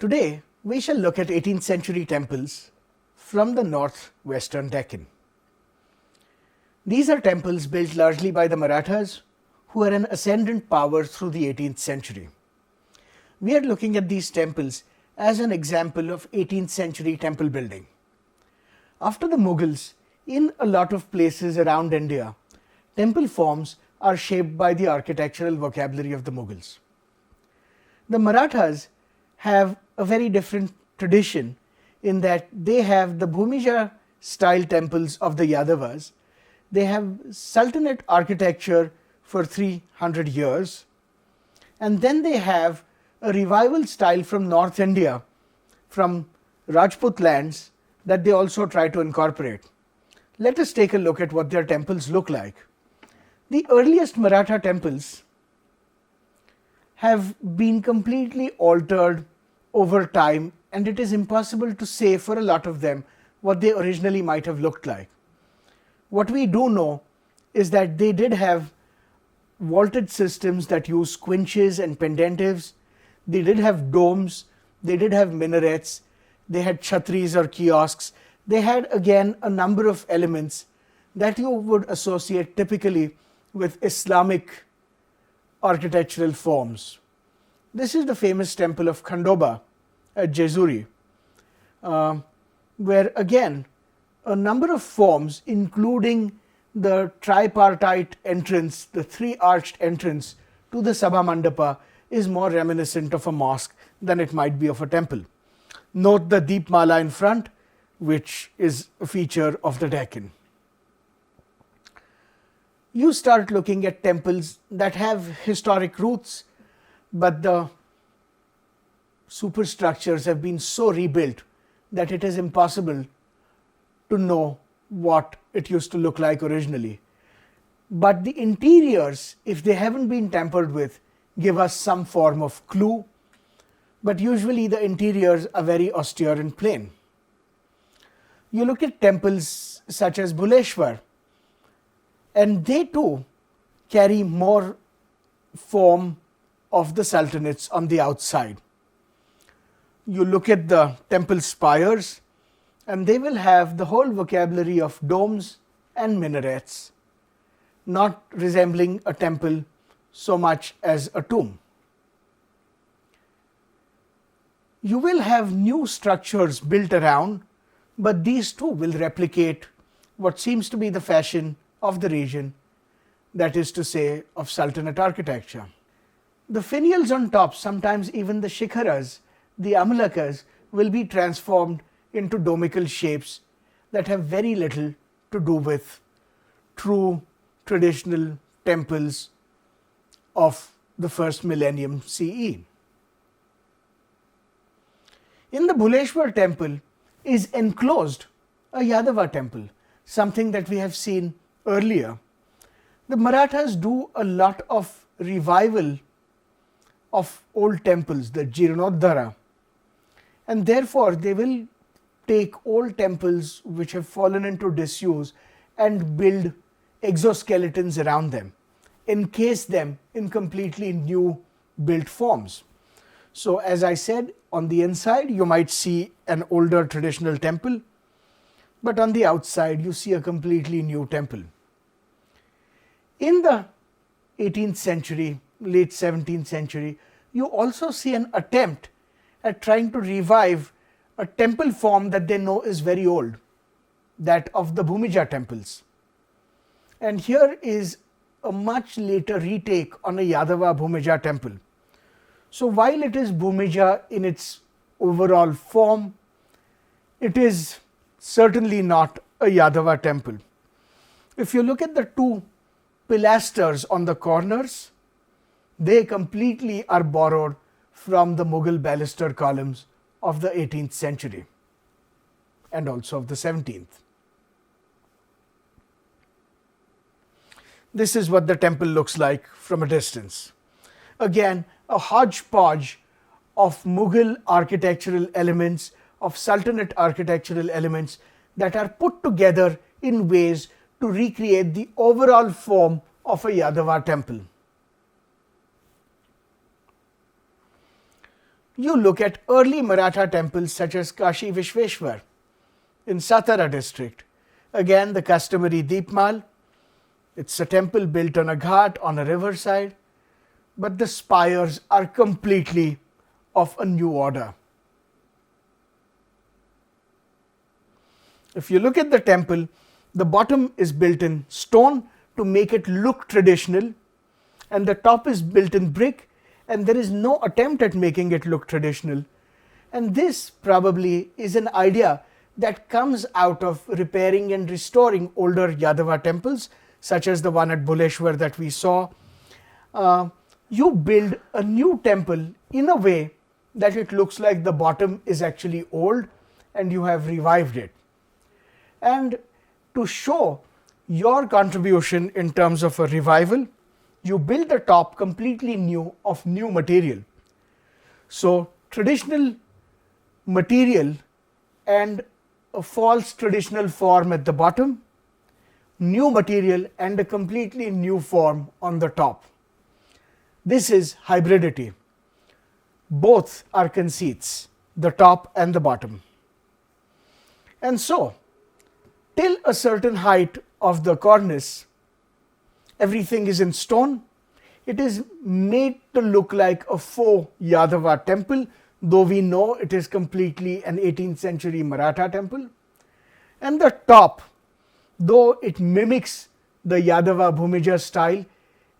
Today, we shall look at 18th century temples from the northwestern Deccan. These are temples built largely by the Marathas, who are an ascendant power through the 18th century. We are looking at these temples as an example of 18th century temple building. After the Mughals, in a lot of places around India, temple forms are shaped by the architectural vocabulary of the Mughals. The Marathas have a very different tradition in that they have the Bhumija style temples of the Yadavas. They have Sultanate architecture for 300 years, and then they have a revival style from North India, from Rajput lands, that they also try to incorporate. Let us take a look at what their temples look like. The earliest Maratha temples have been completely altered over time, and it is impossible to say for a lot of them what they originally might have looked like. What we do know is that they did have vaulted systems that use quinches and pendentives. They did have domes, they did have minarets, they had chhatris or kiosks. They had again a number of elements that you would associate typically with Islamic architectural forms. This is the famous temple of Khandoba at Jejuri, where again a number of forms, including the tripartite entrance, the three-arched entrance to the Sabha Mandapa, is more reminiscent of a mosque than it might be of a temple. Note the Deepmala in front, which is a feature of the Deccan. You start looking at temples that have historic roots, but the superstructures have been so rebuilt that it is impossible to know what it used to look like originally. But the interiors, if they haven't been tampered with, give us some form of clue, but usually the interiors are very austere and plain. You look at temples such as Bhuleshwar, and they too carry more form of the sultanates on the outside. You look at the temple spires, and they will have the whole vocabulary of domes and minarets, not resembling a temple so much as a tomb. You will have new structures built around, but these too will replicate what seems to be the fashion of the region, that is to say, of Sultanate architecture. The finials on top, sometimes even the shikharas, the amalakas, will be transformed into domical shapes that have very little to do with true traditional temples of the first millennium CE. In the Bhuleshwar temple is enclosed a Yadava temple, something that we have seen earlier. The Marathas do a lot of revival of old temples, the Jirnodhara, and therefore they will take old temples which have fallen into disuse and build exoskeletons around them, encase them in completely new built forms. So as I said, on the inside you might see an older traditional temple, but on the outside you see a completely new temple. In the 18th century, late 17th century, you also see an attempt at trying to revive a temple form that they know is very old, that of the Bhumija temples. And here is a much later retake on a Yadava Bhumija temple. So while it is Bhumija in its overall form, it is certainly not a Yadava temple. If you look at the two pilasters on the corners, they completely are borrowed from the Mughal baluster columns of the 18th century and also of the 17th. This is what the temple looks like from a distance. Again, a hodgepodge of Mughal architectural elements, of Sultanate architectural elements that are put together in ways to recreate the overall form of a Yadava temple. You look at early Maratha temples such as Kashi Vishveshwar in Satara district. Again, the customary Deepmal. It's a temple built on a ghat on a riverside, but the spires are completely of a new order. If you look at the temple, the bottom is built in stone to make it look traditional, and the top is built in brick, and there is no attempt at making it look traditional. And this probably is an idea that comes out of repairing and restoring older Yadava temples, such as the one at Bhuleshwar that we saw. You build a new temple in a way that it looks like the bottom is actually old and you have revived it. And to show your contribution in terms of a revival, you build the top completely new of new material. So traditional material and a false traditional form at the bottom, new material and a completely new form on the top. This is hybridity. Both are conceits, the top and the bottom. And so, till a certain height of the cornice, everything is in stone. It is made to look like a faux Yadava temple, though we know it is completely an 18th century Maratha temple. And the top, though it mimics the Yadava Bhumija style,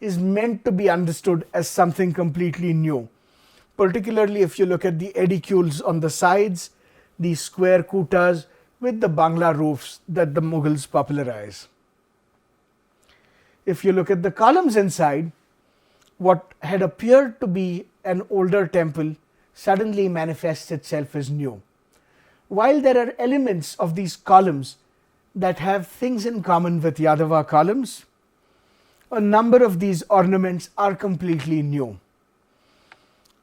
is meant to be understood as something completely new. Particularly if you look at the edicules on the sides, these square kutas with the Bangla roofs that the Mughals popularize. If you look at the columns inside, what had appeared to be an older temple suddenly manifests itself as new. While there are elements of these columns that have things in common with Yadava columns, a number of these ornaments are completely new.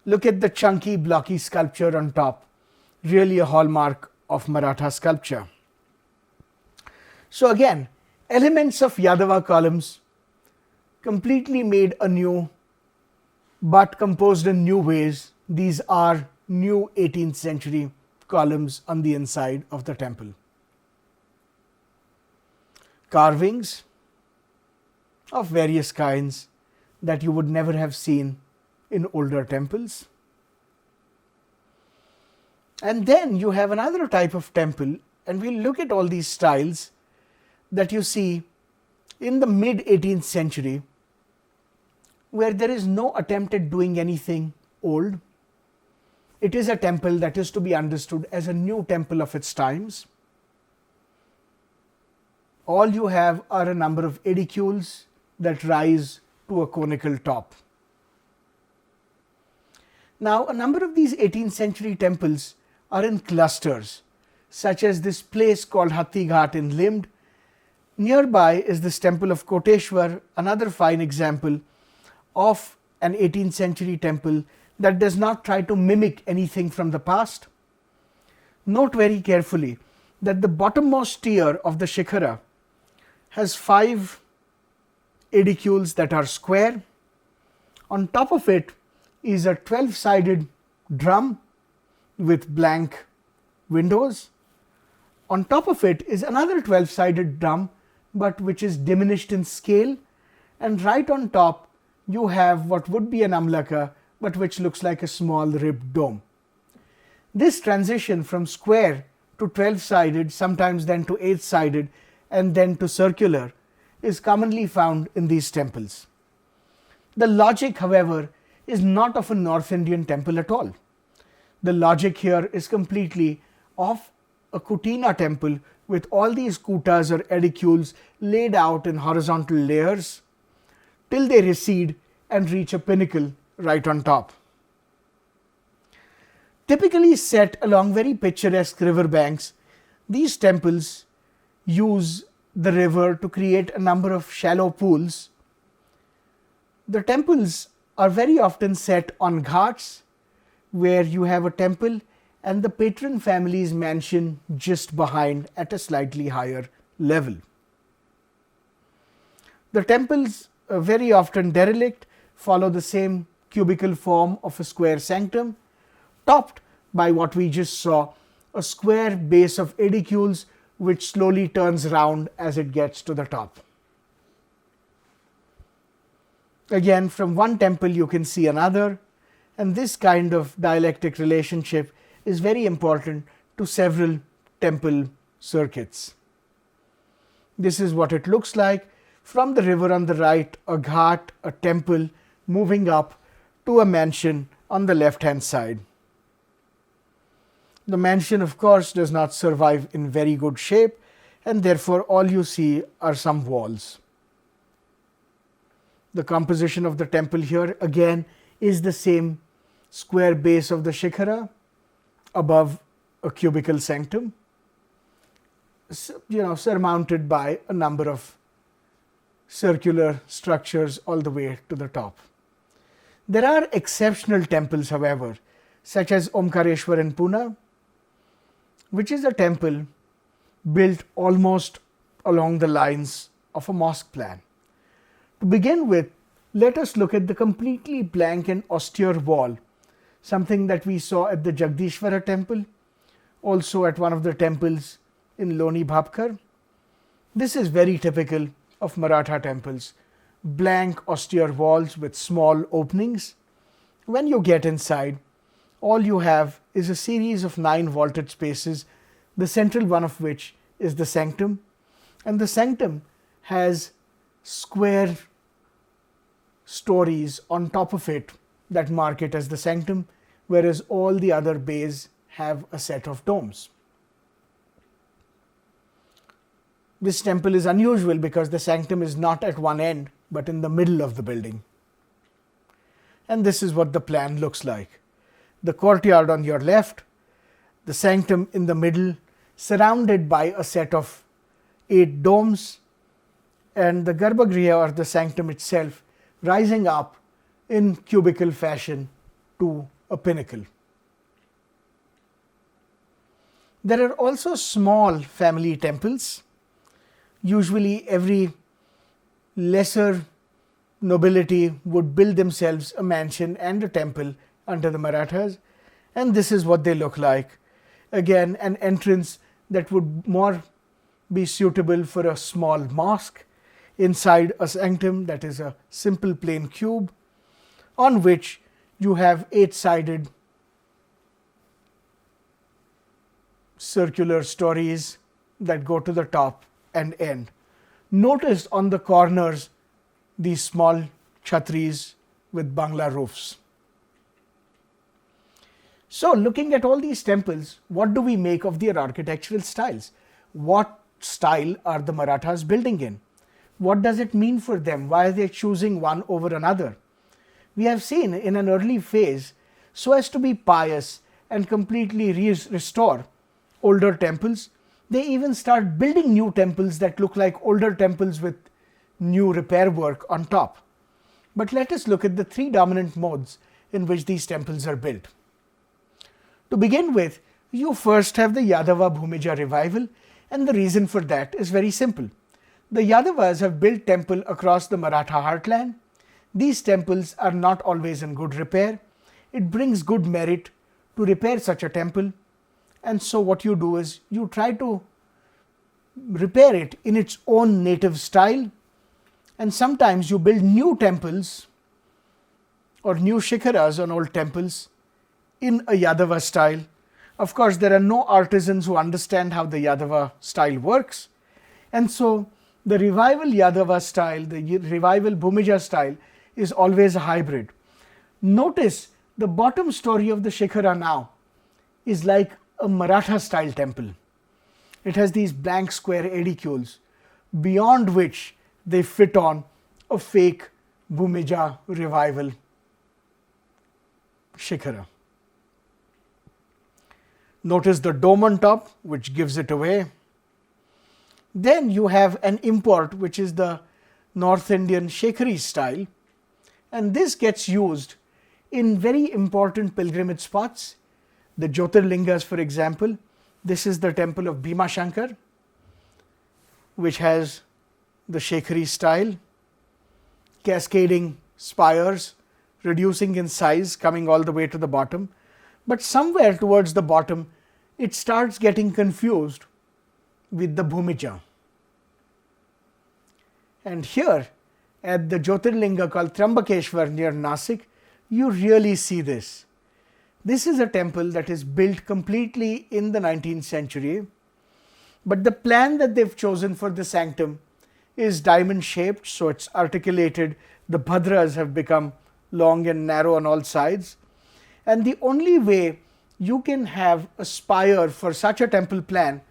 Look at the chunky blocky sculpture on top, really a hallmark of Maratha sculpture. So again, elements of Yadava columns completely made anew but composed in new ways. These are new 18th century columns on the inside of the temple. Carvings of various kinds that you would never have seen in older temples. And then you have another type of temple, and we'll look at all these styles that you see in the mid 18th century, where there is no attempt at doing anything old. It is a temple that is to be understood as a new temple of its times. All you have are a number of edicules that rise to a conical top. Now, a number of these 18th century temples are in clusters, such as this place called Hatti Ghat in Limd. Nearby is this temple of Koteshwar, another fine example of an 18th century temple that does not try to mimic anything from the past. Note very carefully that the bottommost tier of the Shikhara has 5 edicules that are square. On top of it is a 12-sided drum with blank windows. On top of it is another 12-sided drum, but which is diminished in scale, and right on top you have what would be an amlaka, but which looks like a small ribbed dome. This transition from square to 12-sided, sometimes then to 8-sided, and then to circular, is commonly found in these temples. The logic, however, is not of a North Indian temple at all. The logic here is completely of a Kutina temple with all these kutas or edicules laid out in horizontal layers till they recede and reach a pinnacle right on top. Typically set along very picturesque river banks, these temples use the river to create a number of shallow pools. The temples are very often set on ghats, where you have a temple and the patron family's mansion just behind at a slightly higher level. The temples, very often derelict, follow the same cubical form of a square sanctum, topped by what we just saw, a square base of edicules which slowly turns round as it gets to the top. Again, from one temple you can see another, and this kind of dialectic relationship is very important to several temple circuits. This is what it looks like. From the river on the right, a ghat, a temple, moving up to a mansion on the left hand side. The mansion, of course, does not survive in very good shape, and therefore all you see are some walls. The composition of the temple here again is the same square base of the shikhara above a cubical sanctum, surmounted by a number of circular structures all the way to the top. There are exceptional temples, however, such as Omkareshwar in Pune, which is a temple built almost along the lines of a mosque plan. To begin with, let us look at the completely blank and austere wall, something that we saw at the Jagdishwara temple, also at one of the temples in Loni Bhapkar. This is very typical of Maratha temples, blank austere walls with small openings. When you get inside, all you have is a series of 9 vaulted spaces, the central one of which is the sanctum, and the sanctum has square stories on top of it that mark it as the sanctum, whereas all the other bays have a set of domes. This temple is unusual because the sanctum is not at one end but in the middle of the building. And this is what the plan looks like. The courtyard on your left, the sanctum in the middle, surrounded by a set of 8 domes, and the Garbhagriha or the sanctum itself rising up in cubical fashion to a pinnacle. There are also small family temples. Usually every lesser nobility would build themselves a mansion and a temple under the Marathas, and this is what they look like. Again, an entrance that would more be suitable for a small mosque, inside a sanctum that is a simple plain cube on which you have 8-sided circular stories that go to the top and end. Notice on the corners these small chhatris with Bangla roofs. So, looking at all these temples, what do we make of their architectural styles? What style are the Marathas building in? What does it mean for them? Why are they choosing one over another? We have seen in an early phase, so as to be pious and completely restore older temples, they even start building new temples that look like older temples with new repair work on top. But let us look at the 3 dominant modes in which these temples are built. To begin with, you first have the Yadava Bhumija revival, and the reason for that is very simple. The Yadavas have built temple across the Maratha heartland. These temples are not always in good repair. It brings good merit to repair such a temple, and so what you do is you try to repair it in its own native style, and sometimes you build new temples or new shikharas on old temples in a Yadava style. Of course, there are no artisans who understand how the Yadava style works, and so the revival Yadava style, the revival Bhumija style is always a hybrid. Notice the bottom story of the shikhara now is like a Maratha style temple. It has these blank square edicules beyond which they fit on a fake Bhumija revival shikhara. Notice the dome on top, which gives it away. Then you have an import, which is the North Indian Shekhari style, and this gets used in very important pilgrimage spots. The Jyotirlingas, for example, this is the temple of Bhima Shankar, which has the Shekhari style, cascading spires, reducing in size, coming all the way to the bottom. But somewhere towards the bottom, it starts getting confused with the Bhumija. And here at the Jyotirlinga called Trambakeshwar near Nasik, you really see this. This is a temple that is built completely in the 19th century, but the plan that they've chosen for the sanctum is diamond shaped, so it's articulated. The bhadras have become long and narrow on all sides. And the only way you can have a spire for such a temple plan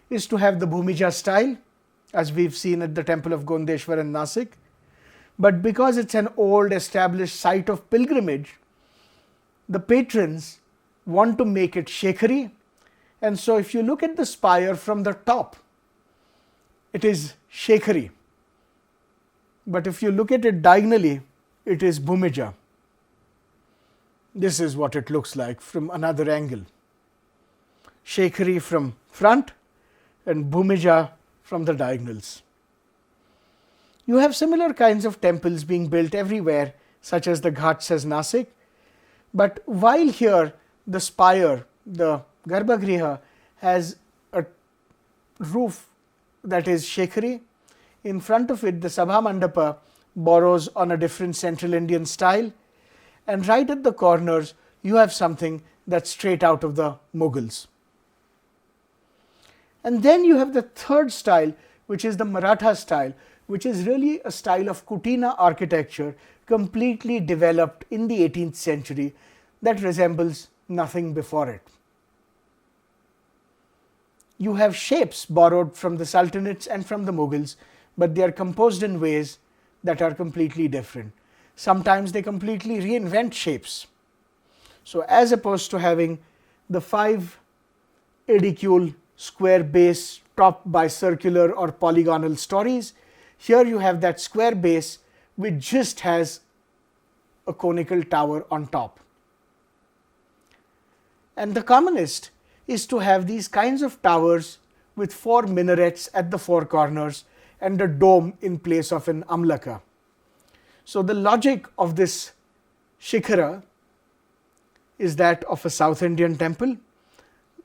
is to have the Bhumija style, as we've seen at the temple of Gondeshwar in Nasik. But because it's an old established site of pilgrimage, the patrons want to make it Shekhari. And so if you look at the spire from the top, it is Shekhari. But if you look at it diagonally, it is Bhumija. This is what it looks like from another angle. Shekhari from front and Bhumija from the diagonals. You have similar kinds of temples being built everywhere, such as the Ghats as Nasik. But while here the spire, the Garbhagriha, has a roof that is Shekhari, in front of it the Sabha Mandapa borrows on a different Central Indian style, and right at the corners you have something that's straight out of the Mughals. And then you have the third style, which is the Maratha style, which is really a style of Kutina architecture completely developed in the 18th century that resembles nothing before it. You have shapes borrowed from the Sultanates and from the Mughals, but they are composed in ways that are completely different. Sometimes they completely reinvent shapes. So as opposed to having the 5 edicule square base topped by circular or polygonal stories, here you have that square base which just has a conical tower on top. And the commonest is to have these kinds of towers with 4 minarets at the 4 corners and a dome in place of an amlaka. So the logic of this shikhara is that of a South Indian temple.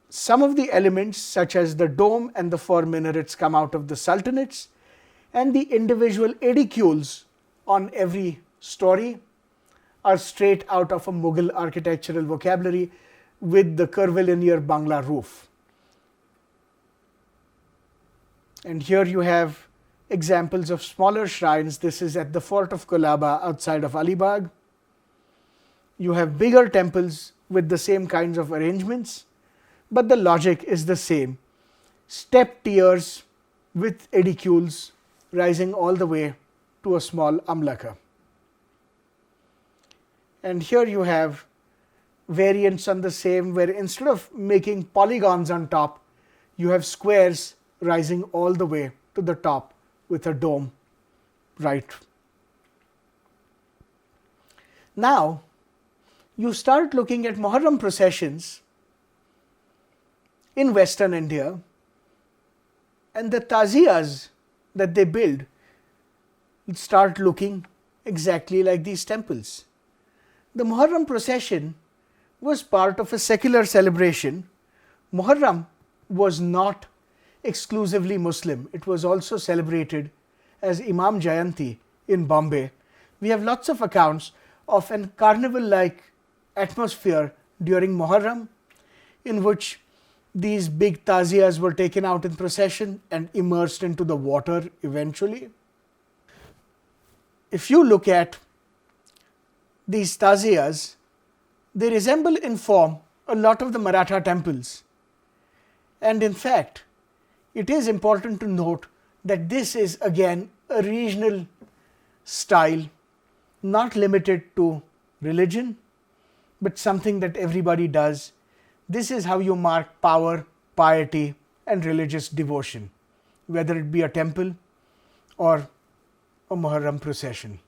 Some of the elements such as the dome and the 4 minarets come out of the Sultanates, and the individual edicules on every story are straight out of a Mughal architectural vocabulary with the curvilinear Bangla roof. And here you have examples of smaller shrines. This is at the fort of Kolaba outside of Alibag. You have bigger temples with the same kinds of arrangements, but the logic is the same. Step tiers with edicules rising all the way to a small amlaka. And here you have variants on the same, where instead of making polygons on top, you have squares rising all the way to the top with a dome right. Now you start looking at Muharram processions in Western India, and the taziyas that they build start looking exactly like these temples. The Muharram procession was part of a secular celebration. Muharram was not exclusively Muslim. It was also celebrated as Imam Jayanti in Bombay. We have lots of accounts of a carnival-like atmosphere during Muharram, in which these big taziyas were taken out in procession and immersed into the water eventually. If you look at these taziyas, they resemble in form a lot of the Maratha temples. And in fact, it is important to note that this is again a regional style, not limited to religion, but something that everybody does. This is how you mark power, piety, and religious devotion, whether it be a temple or a Muharram procession.